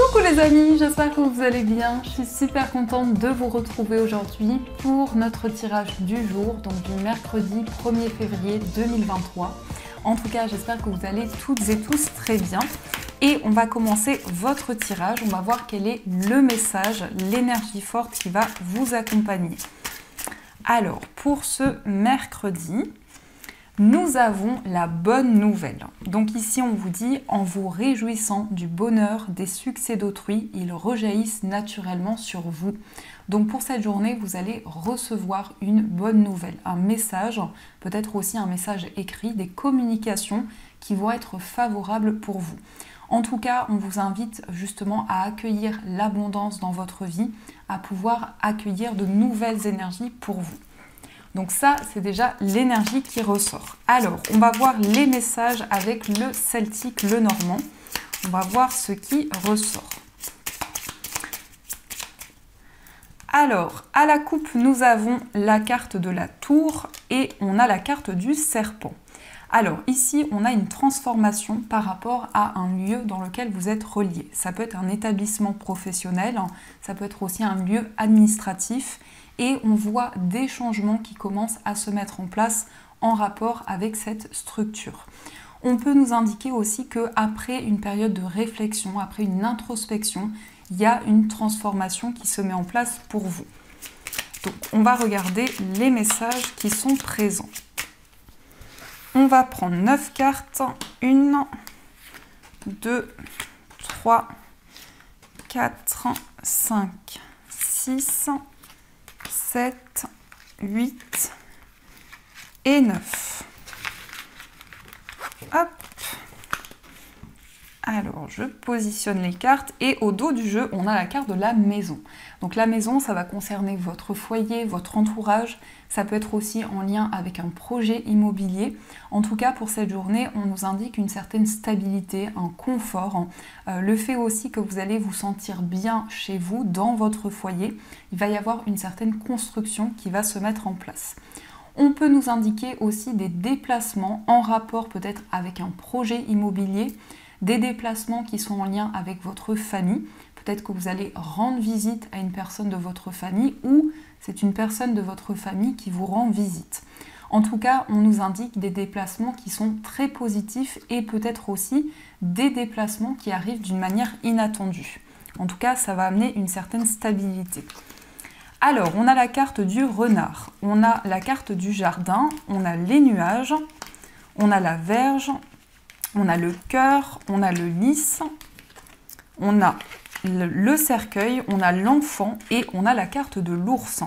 Coucou les amis, j'espère que vous allez bien. Je suis super contente de vous retrouver aujourd'hui pour notre tirage du jour, donc du mercredi 1er février 2023. En tout cas, j'espère que vous allez toutes et tous très bien. Et on va commencer votre tirage. On va voir quel est le message, l'énergie forte qui va vous accompagner. Alors, pour ce mercredi, nous avons la bonne nouvelle. Donc ici, on vous dit, en vous réjouissant du bonheur, des succès d'autrui, ils rejaillissent naturellement sur vous. Donc pour cette journée, vous allez recevoir une bonne nouvelle, un message, peut-être aussi un message écrit, des communications qui vont être favorables pour vous. En tout cas, on vous invite justement à accueillir l'abondance dans votre vie, à pouvoir accueillir de nouvelles énergies pour vous. Donc ça, c'est déjà l'énergie qui ressort. Alors, on va voir les messages avec le celtique, le normand. On va voir ce qui ressort. Alors, à la coupe, nous avons la carte de la tour et on a la carte du serpent. Alors ici, on a une transformation par rapport à un lieu dans lequel vous êtes relié. Ça peut être un établissement professionnel, ça peut être aussi un lieu administratif et on voit des changements qui commencent à se mettre en place en rapport avec cette structure. On peut nous indiquer aussi qu'après une période de réflexion, après une introspection, il y a une transformation qui se met en place pour vous. Donc on va regarder les messages qui sont présents. On va prendre 9 cartes. 1, 2, 3, 4, 5, 6, 7, 8 et 9. Hop. Alors, je positionne les cartes et au dos du jeu, on a la carte de la maison. Donc la maison, ça va concerner votre foyer, votre entourage. Ça peut être aussi en lien avec un projet immobilier. En tout cas, pour cette journée, on nous indique une certaine stabilité, un confort. Le fait aussi que vous allez vous sentir bien chez vous, dans votre foyer. Il va y avoir une certaine construction qui va se mettre en place. On peut nous indiquer aussi des déplacements en rapport peut-être avec un projet immobilier, des déplacements qui sont en lien avec votre famille. Peut-être que vous allez rendre visite à une personne de votre famille ou c'est une personne de votre famille qui vous rend visite. En tout cas, on nous indique des déplacements qui sont très positifs et peut-être aussi des déplacements qui arrivent d'une manière inattendue. En tout cas, ça va amener une certaine stabilité. Alors, on a la carte du renard, on a la carte du jardin, on a les nuages, on a la verge, on a le cœur, on a le lys, on a le cercueil, on a l'enfant et on a la carte de l'ours.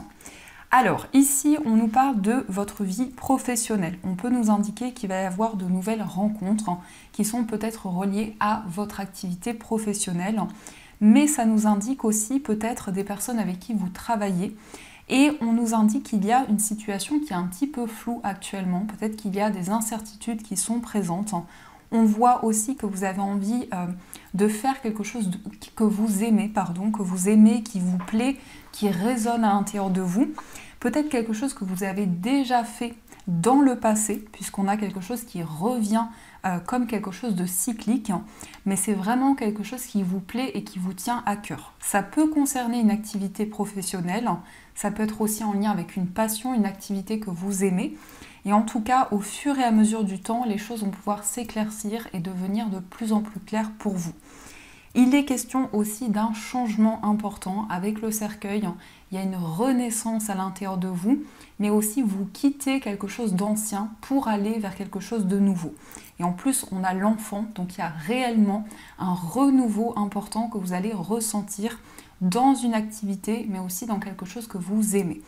Alors ici, on nous parle de votre vie professionnelle. On peut nous indiquer qu'il va y avoir de nouvelles rencontres qui sont peut-être reliées à votre activité professionnelle. Mais ça nous indique aussi peut-être des personnes avec qui vous travaillez. Et on nous indique qu'il y a une situation qui est un petit peu floue actuellement. Peut-être qu'il y a des incertitudes qui sont présentes. On voit aussi que vous avez envie de faire quelque chose que vous aimez, qui vous plaît, qui résonne à l'intérieur de vous. Peut-être quelque chose que vous avez déjà fait dans le passé, puisqu'on a quelque chose qui revient comme quelque chose de cyclique, mais c'est vraiment quelque chose qui vous plaît et qui vous tient à cœur. Ça peut concerner une activité professionnelle, ça peut être aussi en lien avec une passion, une activité que vous aimez. Et en tout cas, au fur et à mesure du temps, les choses vont pouvoir s'éclaircir et devenir de plus en plus claires pour vous. Il est question aussi d'un changement important avec le cercueil. Il y a une renaissance à l'intérieur de vous, mais aussi vous quittez quelque chose d'ancien pour aller vers quelque chose de nouveau. Et en plus, on a l'enfant, donc il y a réellement un renouveau important que vous allez ressentir dans une activité, mais aussi dans quelque chose que vous aimez.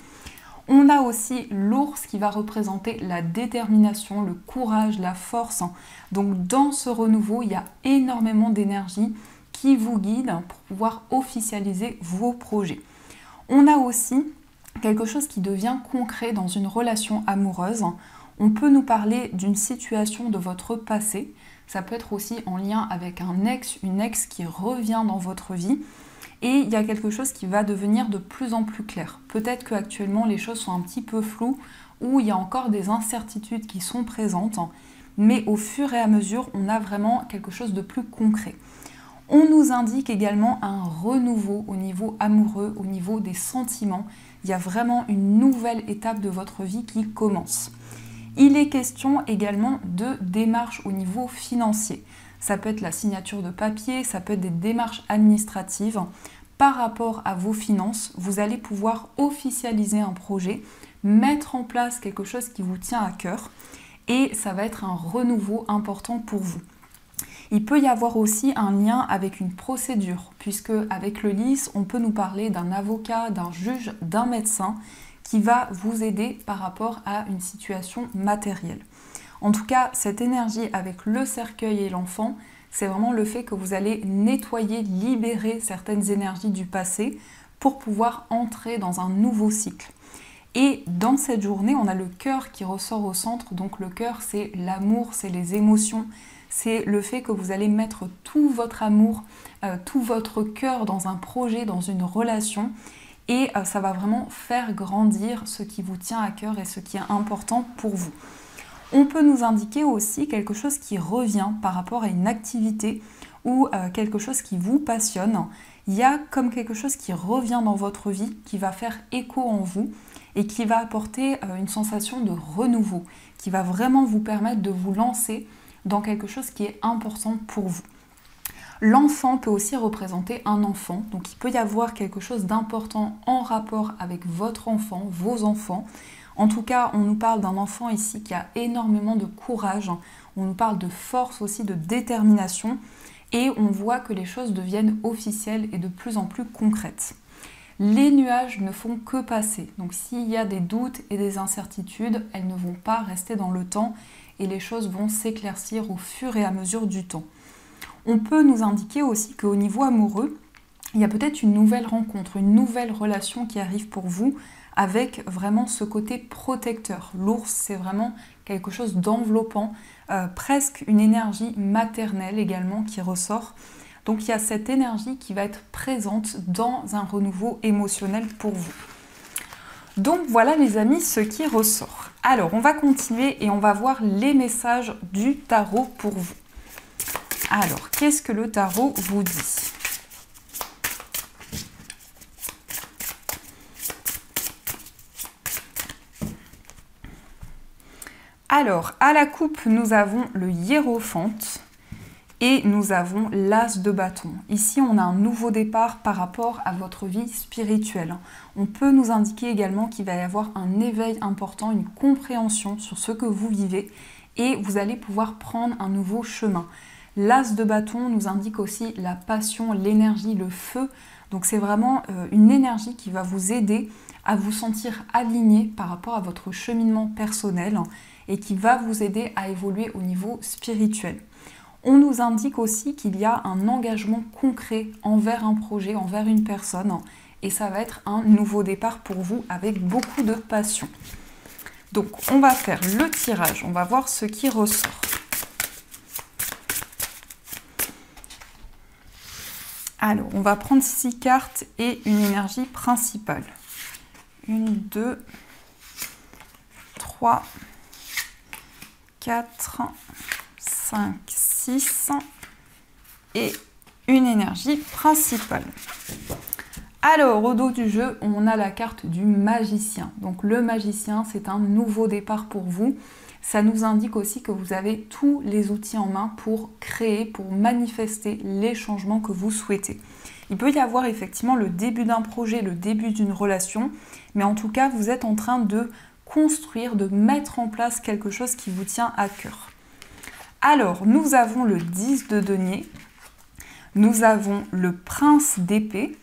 On a aussi l'ours qui va représenter la détermination, le courage, la force. Donc dans ce renouveau, il y a énormément d'énergie qui vous guide pour pouvoir officialiser vos projets. On a aussi quelque chose qui devient concret dans une relation amoureuse. On peut nous parler d'une situation de votre passé. Ça peut être aussi en lien avec un ex, une ex qui revient dans votre vie. Et il y a quelque chose qui va devenir de plus en plus clair. Peut-être qu'actuellement les choses sont un petit peu floues ou il y a encore des incertitudes qui sont présentes, mais au fur et à mesure, on a vraiment quelque chose de plus concret. On nous indique également un renouveau au niveau amoureux, au niveau des sentiments. Il y a vraiment une nouvelle étape de votre vie qui commence. Il est question également de démarches au niveau financier. Ça peut être la signature de papier, ça peut être des démarches administratives. Par rapport à vos finances, vous allez pouvoir officialiser un projet, mettre en place quelque chose qui vous tient à cœur et ça va être un renouveau important pour vous. Il peut y avoir aussi un lien avec une procédure, puisque avec le lys, on peut nous parler d'un avocat, d'un juge, d'un médecin qui va vous aider par rapport à une situation matérielle. En tout cas, cette énergie avec le cercueil et l'enfant, c'est vraiment le fait que vous allez nettoyer, libérer certaines énergies du passé pour pouvoir entrer dans un nouveau cycle. Et dans cette journée, on a le cœur qui ressort au centre. Donc le cœur, c'est l'amour, c'est les émotions, c'est le fait que vous allez mettre tout votre amour, tout votre cœur dans un projet, dans une relation. Et ça va vraiment faire grandir ce qui vous tient à cœur et ce qui est important pour vous. On peut nous indiquer aussi quelque chose qui revient par rapport à une activité ou quelque chose qui vous passionne. Il y a comme quelque chose qui revient dans votre vie, qui va faire écho en vous et qui va apporter une sensation de renouveau, qui va vraiment vous permettre de vous lancer dans quelque chose qui est important pour vous. L'enfant peut aussi représenter un enfant, donc il peut y avoir quelque chose d'important en rapport avec votre enfant, vos enfants. En tout cas, on nous parle d'un enfant ici qui a énormément de courage, on nous parle de force aussi, de détermination, et on voit que les choses deviennent officielles et de plus en plus concrètes. Les nuages ne font que passer, donc s'il y a des doutes et des incertitudes, elles ne vont pas rester dans le temps et les choses vont s'éclaircir au fur et à mesure du temps. On peut nous indiquer aussi qu'au niveau amoureux, il y a peut-être une nouvelle rencontre, une nouvelle relation qui arrive pour vous avec vraiment ce côté protecteur. L'ours, c'est vraiment quelque chose d'enveloppant, presque une énergie maternelle également qui ressort. Donc il y a cette énergie qui va être présente dans un renouveau émotionnel pour vous. Donc voilà les amis ce qui ressort. Alors on va continuer et on va voir les messages du tarot pour vous. Alors qu'est-ce que le tarot vous dit ? Alors à la coupe nous avons le hiérophante. Et nous avons l'as de bâton. Ici, on a un nouveau départ par rapport à votre vie spirituelle. On peut nous indiquer également qu'il va y avoir un éveil important, une compréhension sur ce que vous vivez et vous allez pouvoir prendre un nouveau chemin. L'as de bâton nous indique aussi la passion, l'énergie, le feu. Donc c'est vraiment une énergie qui va vous aider à vous sentir aligné par rapport à votre cheminement personnel et qui va vous aider à évoluer au niveau spirituel. On nous indique aussi qu'il y a un engagement concret envers un projet, envers une personne, et ça va être un nouveau départ pour vous avec beaucoup de passion. Donc on va faire le tirage, on va voir ce qui ressort. Alors, on va prendre 6 cartes et une énergie principale. 1, 2, 3, 4, 5, 6 et une énergie principale. Alors, au dos du jeu, on a la carte du magicien. Donc, le magicien, c'est un nouveau départ pour vous. Ça nous indique aussi que vous avez tous les outils en main pour créer, pour manifester les changements que vous souhaitez. Il peut y avoir effectivement le début d'un projet, le début d'une relation, mais en tout cas, vous êtes en train de construire, de mettre en place quelque chose qui vous tient à cœur. Alors, nous avons le 10 de denier, nous avons le prince d'épée,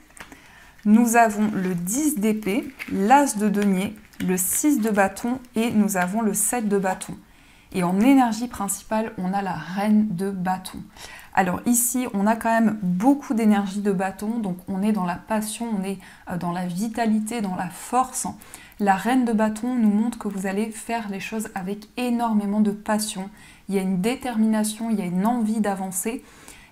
nous avons le 10 d'épée, l'as de denier, le 6 de bâton et nous avons le 7 de bâton. Et en énergie principale, on a la reine de bâton. Alors ici, on a quand même beaucoup d'énergie de bâton, donc on est dans la passion, on est dans la vitalité, dans la force. La reine de bâton nous montre que vous allez faire les choses avec énormément de passion. Il y a une détermination, il y a une envie d'avancer.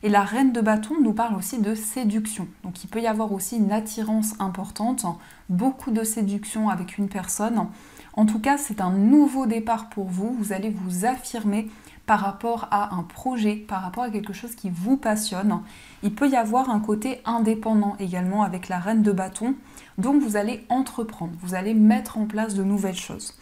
Et la reine de bâton nous parle aussi de séduction. Donc il peut y avoir aussi une attirance importante, beaucoup de séduction avec une personne. En tout cas, c'est un nouveau départ pour vous. Vous allez vous affirmer par rapport à un projet, par rapport à quelque chose qui vous passionne. Il peut y avoir un côté indépendant également avec la reine de bâton, donc vous allez entreprendre, vous allez mettre en place de nouvelles choses.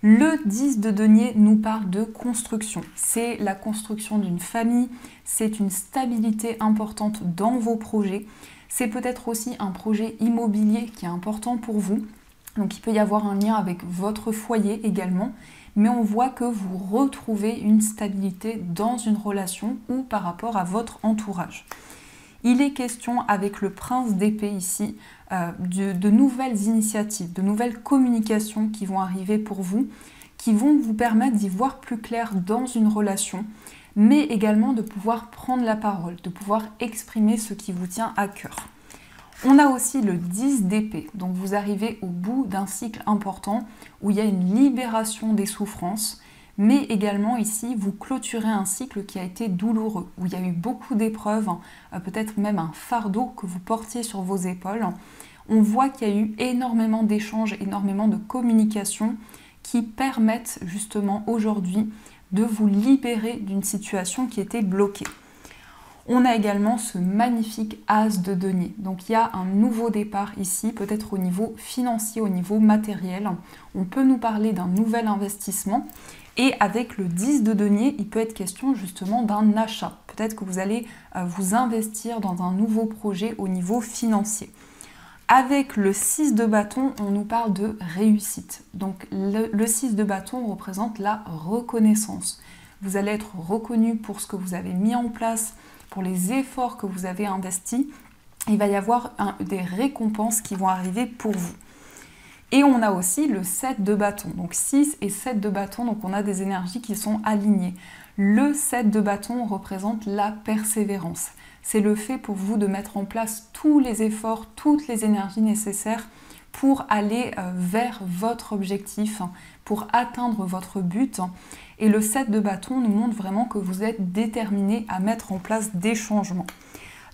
Le 10 de denier nous parle de construction. C'est la construction d'une famille, c'est une stabilité importante dans vos projets. C'est peut-être aussi un projet immobilier qui est important pour vous. Donc il peut y avoir un lien avec votre foyer également. Mais on voit que vous retrouvez une stabilité dans une relation ou par rapport à votre entourage. Il est question avec le prince d'épée ici de nouvelles initiatives, de nouvelles communications qui vont arriver pour vous, qui vont vous permettre d'y voir plus clair dans une relation, mais également de pouvoir prendre la parole, de pouvoir exprimer ce qui vous tient à cœur. On a aussi le 10 d'épée, donc vous arrivez au bout d'un cycle important où il y a une libération des souffrances, mais également ici, vous clôturez un cycle qui a été douloureux, où il y a eu beaucoup d'épreuves, peut-être même un fardeau que vous portiez sur vos épaules. On voit qu'il y a eu énormément d'échanges, énormément de communication qui permettent justement aujourd'hui de vous libérer d'une situation qui était bloquée. On a également ce magnifique as de denier. Donc il y a un nouveau départ ici, peut-être au niveau financier, au niveau matériel. On peut nous parler d'un nouvel investissement. Et avec le 10 de denier, il peut être question justement d'un achat. Peut-être que vous allez vous investir dans un nouveau projet au niveau financier. Avec le 6 de bâton, on nous parle de réussite. Donc le 6 de bâton représente la reconnaissance. Vous allez être reconnu pour ce que vous avez mis en place, pour les efforts que vous avez investis. Il va y avoir des récompenses qui vont arriver pour vous. Et on a aussi le 7 de bâton, donc 6 et 7 de bâton, donc on a des énergies qui sont alignées. Le 7 de bâton représente la persévérance. C'est le fait pour vous de mettre en place tous les efforts, toutes les énergies nécessaires pour aller vers votre objectif, pour atteindre votre but. Et le 7 de bâton nous montre vraiment que vous êtes déterminé à mettre en place des changements.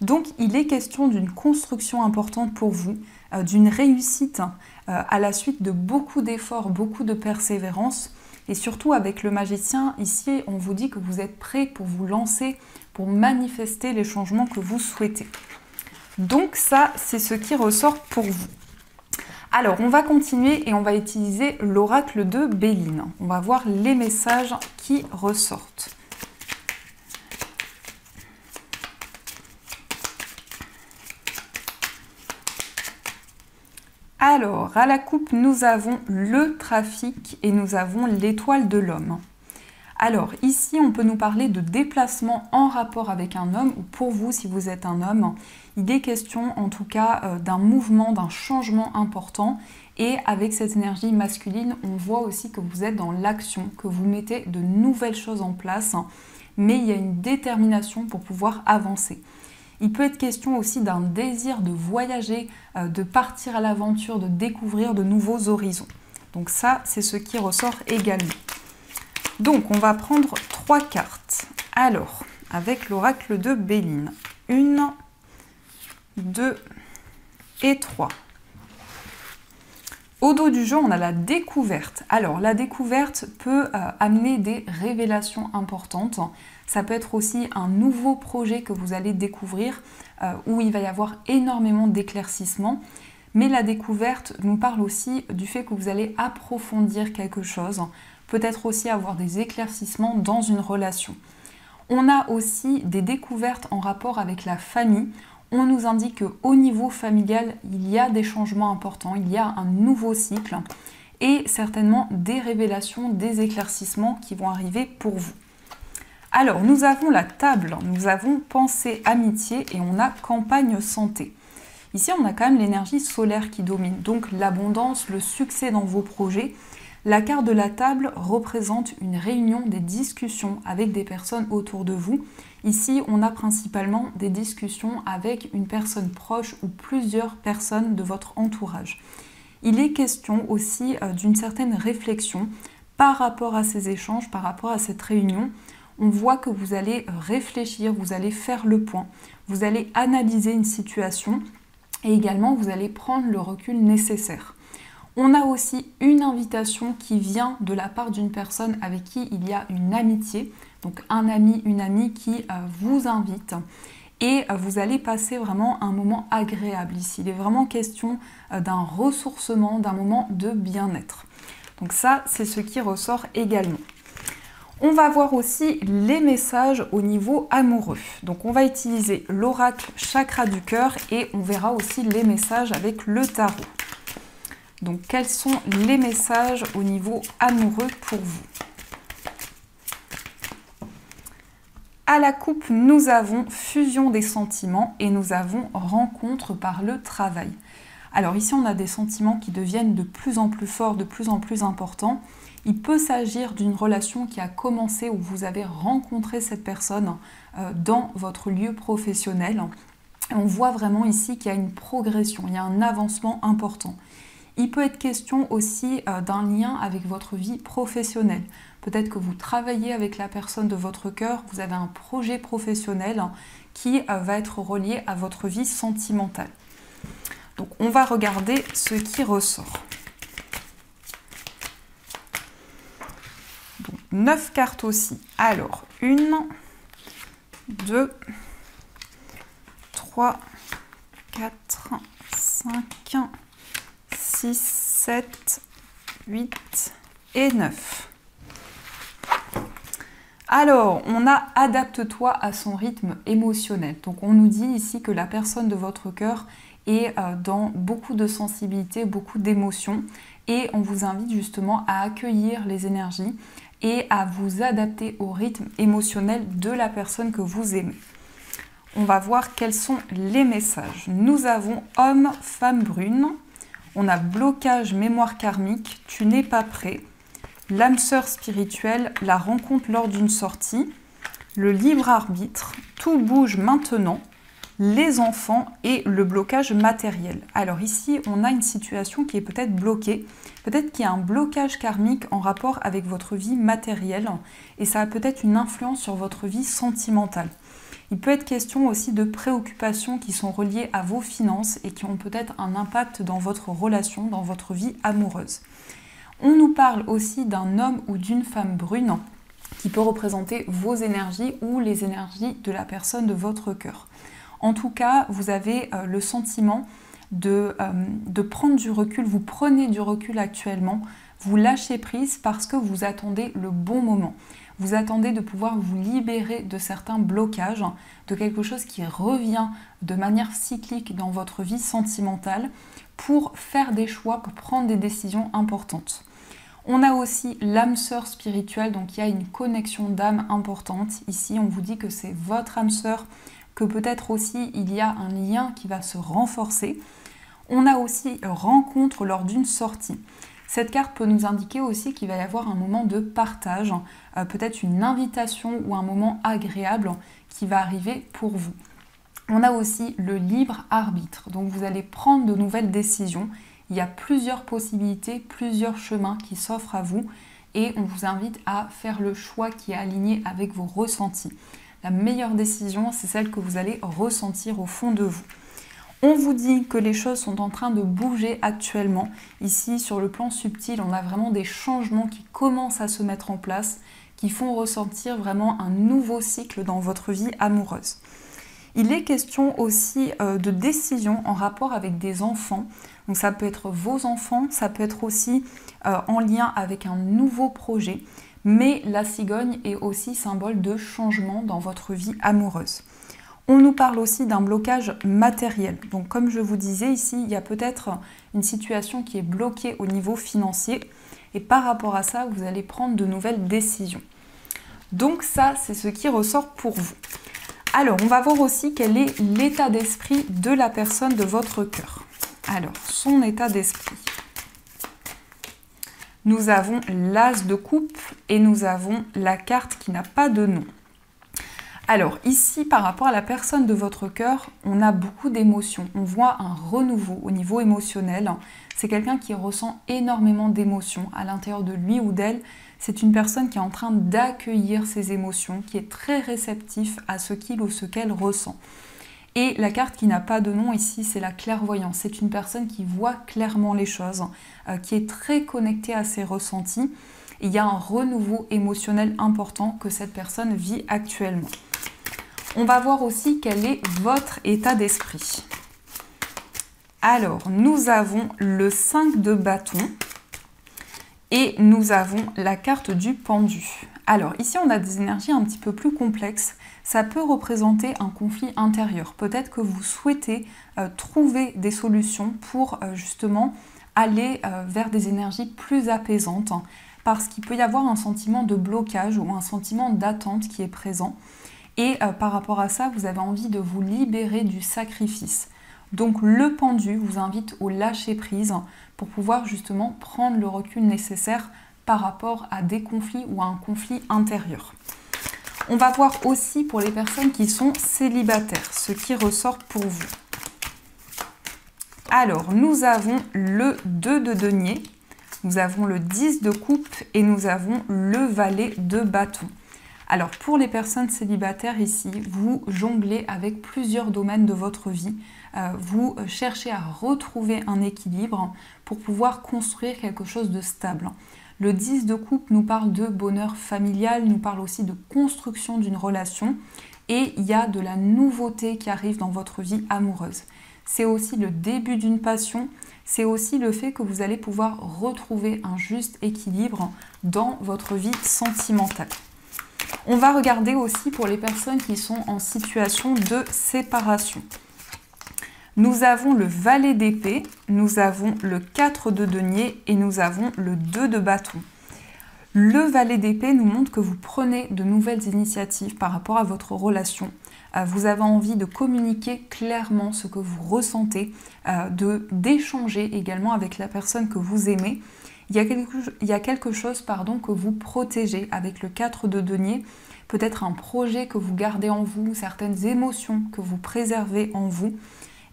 Donc il est question d'une construction importante pour vous, d'une réussite à la suite de beaucoup d'efforts, beaucoup de persévérance. Et surtout avec le magicien, ici on vous dit que vous êtes prêt pour vous lancer, pour manifester les changements que vous souhaitez. Donc ça, c'est ce qui ressort pour vous. Alors on va continuer et on va utiliser l'oracle de Béline. On va voir les messages qui ressortent. Alors, à la coupe, nous avons le trafic et nous avons l'étoile de l'homme. Alors, ici, on peut nous parler de déplacement en rapport avec un homme, ou pour vous, si vous êtes un homme. Il est question, en tout cas, d'un mouvement, d'un changement important. Et avec cette énergie masculine, on voit aussi que vous êtes dans l'action, que vous mettez de nouvelles choses en place, mais il y a une détermination pour pouvoir avancer. Il peut être question aussi d'un désir de voyager, de partir à l'aventure, de découvrir de nouveaux horizons. Donc ça, c'est ce qui ressort également. Donc, on va prendre 3 cartes. Alors, avec l'oracle de Béline. 1, 2 et 3. Au dos du jeu, on a la découverte. Alors, la découverte peut amener des révélations importantes. Ça peut être aussi un nouveau projet que vous allez découvrir où il va y avoir énormément d'éclaircissements. Mais la découverte nous parle aussi du fait que vous allez approfondir quelque chose, peut-être aussi avoir des éclaircissements dans une relation. On a aussi des découvertes en rapport avec la famille. On nous indique qu'au niveau familial, il y a des changements importants, il y a un nouveau cycle et certainement des révélations, des éclaircissements qui vont arriver pour vous. Alors, nous avons la table, nous avons pensée, amitié et on a campagne, santé. Ici, on a quand même l'énergie solaire qui domine, donc l'abondance, le succès dans vos projets. La carte de la table représente une réunion, des discussions avec des personnes autour de vous. Ici, on a principalement des discussions avec une personne proche ou plusieurs personnes de votre entourage. Il est question aussi d'une certaine réflexion par rapport à ces échanges, par rapport à cette réunion. On voit que vous allez réfléchir, vous allez faire le point, vous allez analyser une situation et également vous allez prendre le recul nécessaire. On a aussi une invitation qui vient de la part d'une personne avec qui il y a une amitié. Donc un ami, une amie qui vous invite et vous allez passer vraiment un moment agréable ici. Il est vraiment question d'un ressourcement, d'un moment de bien-être. Donc ça, c'est ce qui ressort également. On va voir aussi les messages au niveau amoureux. Donc on va utiliser l'oracle chakra du cœur et on verra aussi les messages avec le tarot. Donc quels sont les messages au niveau amoureux pour vous? À la coupe, nous avons fusion des sentiments et nous avons rencontre par le travail. Alors ici, on a des sentiments qui deviennent de plus en plus forts, de plus en plus importants. Il peut s'agir d'une relation qui a commencé où vous avez rencontré cette personne dans votre lieu professionnel. On voit vraiment ici qu'il y a une progression, il y a un avancement important. Il peut être question aussi d'un lien avec votre vie professionnelle. Peut-être que vous travaillez avec la personne de votre cœur, vous avez un projet professionnel qui va être relié à votre vie sentimentale. Donc on va regarder ce qui ressort. Donc, 9 cartes aussi. Alors, 1, 2, 3, 4, 5, 6, 7, 8 et 9. Alors, on a « adapte-toi à son rythme émotionnel ». Donc, on nous dit ici que la personne de votre cœur est dans beaucoup de sensibilité, beaucoup d'émotions. Et on vous invite justement à accueillir les énergies et à vous adapter au rythme émotionnel de la personne que vous aimez. On va voir quels sont les messages. Nous avons homme, femme brune. On a blocage, mémoire karmique, tu n'es pas prêt. L'âme sœur spirituelle, la rencontre lors d'une sortie. Le libre arbitre, tout bouge maintenant. Les enfants et le blocage matériel. Alors ici, on a une situation qui est peut-être bloquée. Peut-être qu'il y a un blocage karmique en rapport avec votre vie matérielle et ça a peut-être une influence sur votre vie sentimentale. Il peut être question aussi de préoccupations qui sont reliées à vos finances et qui ont peut-être un impact dans votre relation, dans votre vie amoureuse. On nous parle aussi d'un homme ou d'une femme brune qui peut représenter vos énergies ou les énergies de la personne de votre cœur. En tout cas, vous avez le sentiment de prendre du recul, vous prenez du recul actuellement, vous lâchez prise parce que vous attendez le bon moment. Vous attendez de pouvoir vous libérer de certains blocages, de quelque chose qui revient de manière cyclique dans votre vie sentimentale pour faire des choix, pour prendre des décisions importantes. On a aussi l'âme sœur spirituelle, donc il y a une connexion d'âme importante. Ici, on vous dit que c'est votre âme sœur, que peut-être aussi il y a un lien qui va se renforcer. On a aussi rencontre lors d'une sortie. Cette carte peut nous indiquer aussi qu'il va y avoir un moment de partage, peut-être une invitation ou un moment agréable qui va arriver pour vous. On a aussi le libre arbitre, donc vous allez prendre de nouvelles décisions. Il y a plusieurs possibilités, plusieurs chemins qui s'offrent à vous et on vous invite à faire le choix qui est aligné avec vos ressentis. La meilleure décision, c'est celle que vous allez ressentir au fond de vous. On vous dit que les choses sont en train de bouger actuellement. Ici, sur le plan subtil, on a vraiment des changements qui commencent à se mettre en place, qui font ressentir vraiment un nouveau cycle dans votre vie amoureuse. Il est question aussi de décisions en rapport avec des enfants. Donc ça peut être vos enfants, ça peut être aussi en lien avec un nouveau projet. Mais la cigogne est aussi symbole de changement dans votre vie amoureuse. On nous parle aussi d'un blocage matériel. Donc comme je vous disais ici, il y a peut-être une situation qui est bloquée au niveau financier et par rapport à ça, vous allez prendre de nouvelles décisions. Donc ça, c'est ce qui ressort pour vous. Alors, on va voir aussi quel est l'état d'esprit de la personne de votre cœur. Alors, son état d'esprit. Nous avons l'as de coupe et nous avons la carte qui n'a pas de nom. Alors ici, par rapport à la personne de votre cœur, on a beaucoup d'émotions. On voit un renouveau au niveau émotionnel. C'est quelqu'un qui ressent énormément d'émotions à l'intérieur de lui ou d'elle. C'est une personne qui est en train d'accueillir ses émotions, qui est très réceptif à ce qu'il ou ce qu'elle ressent. Et la carte qui n'a pas de nom ici, c'est la clairvoyance. C'est une personne qui voit clairement les choses, qui est très connectée à ses ressentis Il y a un renouveau émotionnel important que cette personne vit actuellement. On va voir aussi quel est votre état d'esprit. Alors, nous avons le 5 de bâton et nous avons la carte du pendu. Alors, ici, on a des énergies un petit peu plus complexes. Ça peut représenter un conflit intérieur. Peut-être que vous souhaitez trouver des solutions pour justement aller vers des énergies plus apaisantes, parce qu'il peut y avoir un sentiment de blocage ou un sentiment d'attente qui est présent. Et par rapport à ça, vous avez envie de vous libérer du sacrifice. Donc le pendu vous invite au lâcher-prise pour pouvoir justement prendre le recul nécessaire par rapport à des conflits ou à un conflit intérieur. On va voir aussi pour les personnes qui sont célibataires, ce qui ressort pour vous. Alors, nous avons le 2 de denier, nous avons le 10 de coupe et nous avons le valet de bâton. Alors, pour les personnes célibataires ici, vous jonglez avec plusieurs domaines de votre vie. Vous cherchez à retrouver un équilibre pour pouvoir construire quelque chose de stable. Le 10 de coupe nous parle de bonheur familial, nous parle aussi de construction d'une relation et il y a de la nouveauté qui arrive dans votre vie amoureuse. C'est aussi le début d'une passion, c'est aussi le fait que vous allez pouvoir retrouver un juste équilibre dans votre vie sentimentale. On va regarder aussi pour les personnes qui sont en situation de séparation. Nous avons le valet d'épée, nous avons le 4 de denier et nous avons le 2 de bâton. Le valet d'épée nous montre que vous prenez de nouvelles initiatives par rapport à votre relation. Vous avez envie de communiquer clairement ce que vous ressentez, d'échanger également avec la personne que vous aimez. Il y a quelque chose que vous protégez avec le 4 de denier, peut-être un projet que vous gardez en vous, certaines émotions que vous préservez en vous.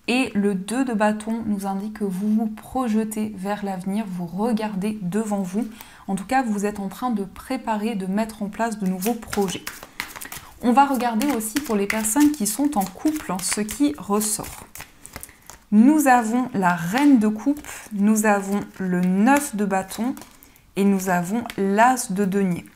Et le 2 de bâton nous indique que vous vous projetez vers l'avenir, vous regardez devant vous. En tout cas, vous êtes en train de préparer, de mettre en place de nouveaux projets. On va regarder aussi pour les personnes qui sont en couple, ce qui ressort. Nous avons la reine de coupe, nous avons le 9 de bâton et nous avons l'as de denier.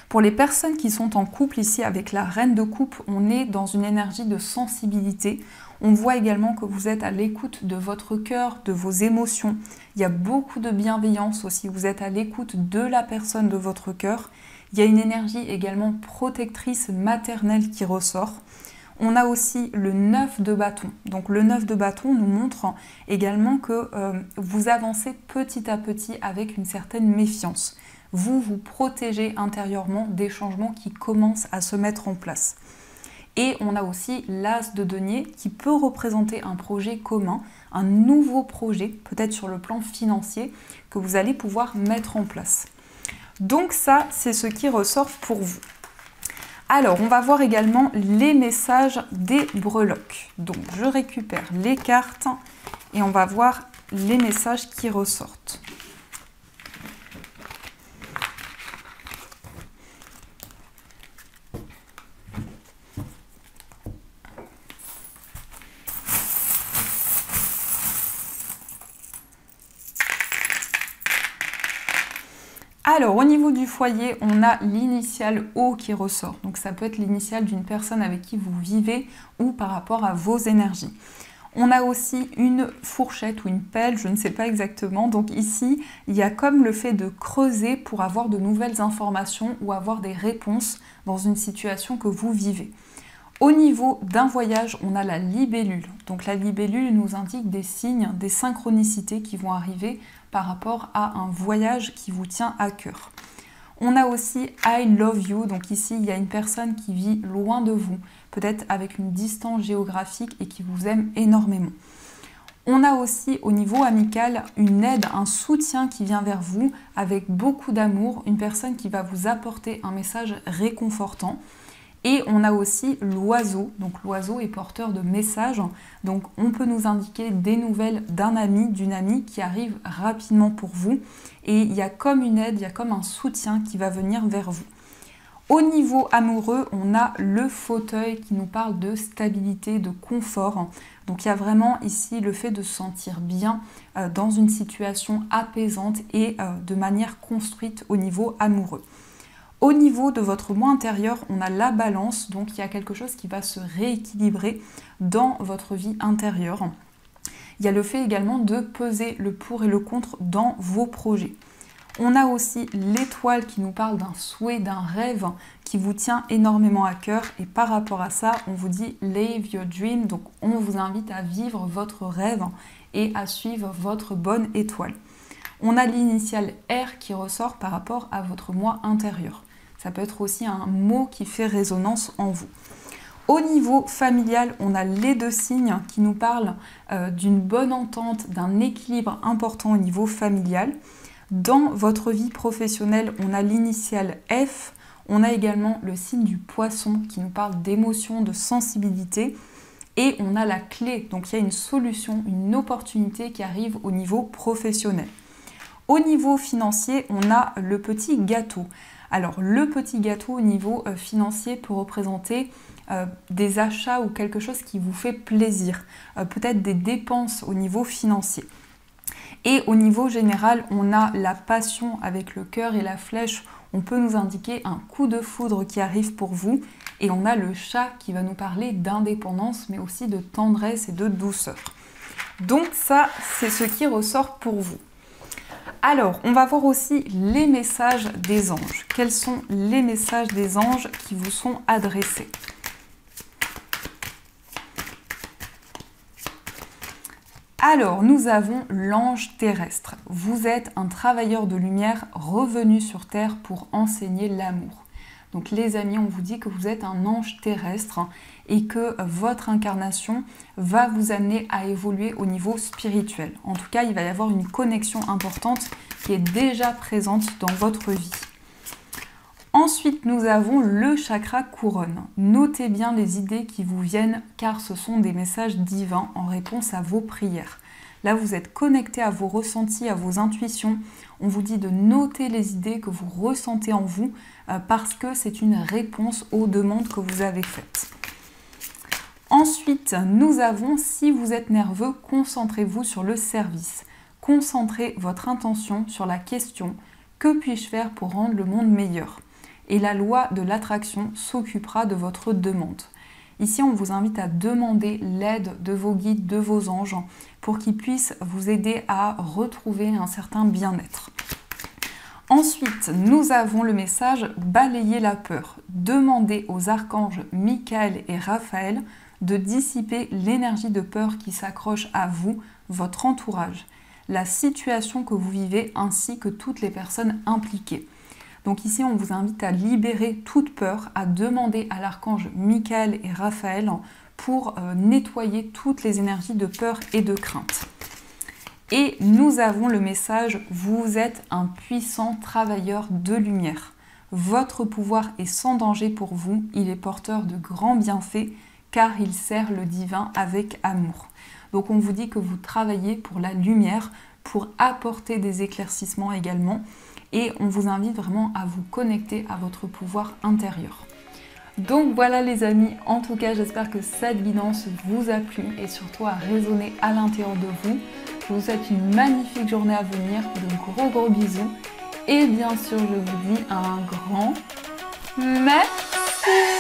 Pour les personnes qui sont en couple ici avec la reine de coupe, on est dans une énergie de sensibilité. On voit également que vous êtes à l'écoute de votre cœur, de vos émotions. Il y a beaucoup de bienveillance aussi, vous êtes à l'écoute de la personne de votre cœur. Il y a une énergie également protectrice maternelle qui ressort. On a aussi le 9 de bâton. Donc le 9 de bâton nous montre également que vous avancez petit à petit avec une certaine méfiance. Vous vous protégez intérieurement des changements qui commencent à se mettre en place. Et on a aussi l'as de denier qui peut représenter un projet commun, un nouveau projet, peut-être sur le plan financier, que vous allez pouvoir mettre en place. Donc ça, c'est ce qui ressort pour vous. Alors, on va voir également les messages des breloques. Donc, je récupère les cartes et on va voir les messages qui ressortent. Alors, au niveau du foyer, on a l'initiale O qui ressort. Donc, ça peut être l'initiale d'une personne avec qui vous vivez ou par rapport à vos énergies. On a aussi une fourchette ou une pelle, je ne sais pas exactement. Donc ici, il y a comme le fait de creuser pour avoir de nouvelles informations ou avoir des réponses dans une situation que vous vivez. Au niveau d'un voyage, on a la libellule. Donc la libellule nous indique des signes, des synchronicités qui vont arriver par rapport à un voyage qui vous tient à cœur. On a aussi I love you, donc ici il y a une personne qui vit loin de vous, peut-être avec une distance géographique et qui vous aime énormément. On a aussi au niveau amical une aide, un soutien qui vient vers vous avec beaucoup d'amour, une personne qui va vous apporter un message réconfortant. Et on a aussi l'oiseau, donc l'oiseau est porteur de messages, donc on peut nous indiquer des nouvelles d'un ami, d'une amie qui arrive rapidement pour vous. Et il y a comme une aide, il y a comme un soutien qui va venir vers vous. Au niveau amoureux, on a le fauteuil qui nous parle de stabilité, de confort. Donc il y a vraiment ici le fait de se sentir bien dans une situation apaisante et de manière construite au niveau amoureux. Au niveau de votre moi intérieur, on a la balance, donc il y a quelque chose qui va se rééquilibrer dans votre vie intérieure. Il y a le fait également de peser le pour et le contre dans vos projets. On a aussi l'étoile qui nous parle d'un souhait, d'un rêve qui vous tient énormément à cœur. Et par rapport à ça, on vous dit « Live your dream ». Donc on vous invite à vivre votre rêve et à suivre votre bonne étoile. On a l'initiale R qui ressort par rapport à votre moi intérieur. Ça peut être aussi un mot qui fait résonance en vous. Au niveau familial, on a les deux signes qui nous parlent d'une bonne entente, d'un équilibre important au niveau familial. Dans votre vie professionnelle, on a l'initiale F, on a également le signe du poisson qui nous parle d'émotion, de sensibilité, et on a la clé, donc il y a une solution, une opportunité qui arrive au niveau professionnel. Au niveau financier, on a le petit gâteau. Alors le petit gâteau au niveau financier peut représenter des achats ou quelque chose qui vous fait plaisir, peut-être des dépenses au niveau financier. Et au niveau général, on a la passion avec le cœur et la flèche. On peut nous indiquer un coup de foudre qui arrive pour vous. Et on a le chat qui va nous parler d'indépendance, mais aussi de tendresse et de douceur. Donc ça, c'est ce qui ressort pour vous. Alors, on va voir aussi les messages des anges. Quels sont les messages des anges qui vous sont adressés ? Alors, nous avons l'ange terrestre. Vous êtes un travailleur de lumière revenu sur Terre pour enseigner l'amour. Donc les amis, on vous dit que vous êtes un ange terrestre et que votre incarnation va vous amener à évoluer au niveau spirituel. En tout cas, il va y avoir une connexion importante qui est déjà présente dans votre vie. Ensuite, nous avons le chakra couronne. Notez bien les idées qui vous viennent car ce sont des messages divins en réponse à vos prières. Là, vous êtes connecté à vos ressentis, à vos intuitions. On vous dit de noter les idées que vous ressentez en vous parce que c'est une réponse aux demandes que vous avez faites. Ensuite, nous avons, si vous êtes nerveux, concentrez-vous sur le service. Concentrez votre intention sur la question « Que puis-je faire pour rendre le monde meilleur ?» Et la loi de l'attraction s'occupera de votre demande. Ici, on vous invite à demander l'aide de vos guides, de vos anges, pour qu'ils puissent vous aider à retrouver un certain bien-être. Ensuite, nous avons le message « Balayer la peur ». Demandez aux archanges Michael et Raphaël de dissiper l'énergie de peur qui s'accroche à vous, votre entourage, la situation que vous vivez ainsi que toutes les personnes impliquées. Donc ici, on vous invite à libérer toute peur, à demander à l'archange Michael et Raphaël pour nettoyer toutes les énergies de peur et de crainte. Et nous avons le message « Vous êtes un puissant travailleur de lumière. Votre pouvoir est sans danger pour vous, il est porteur de grands bienfaits car il sert le divin avec amour. » Donc on vous dit que vous travaillez pour la lumière, pour apporter des éclaircissements également. Et on vous invite vraiment à vous connecter à votre pouvoir intérieur. Donc voilà les amis, en tout cas j'espère que cette guidance vous a plu et surtout a résonné à l'intérieur de vous. Je vous souhaite une magnifique journée à venir, de gros bisous et bien sûr je vous dis un grand merci.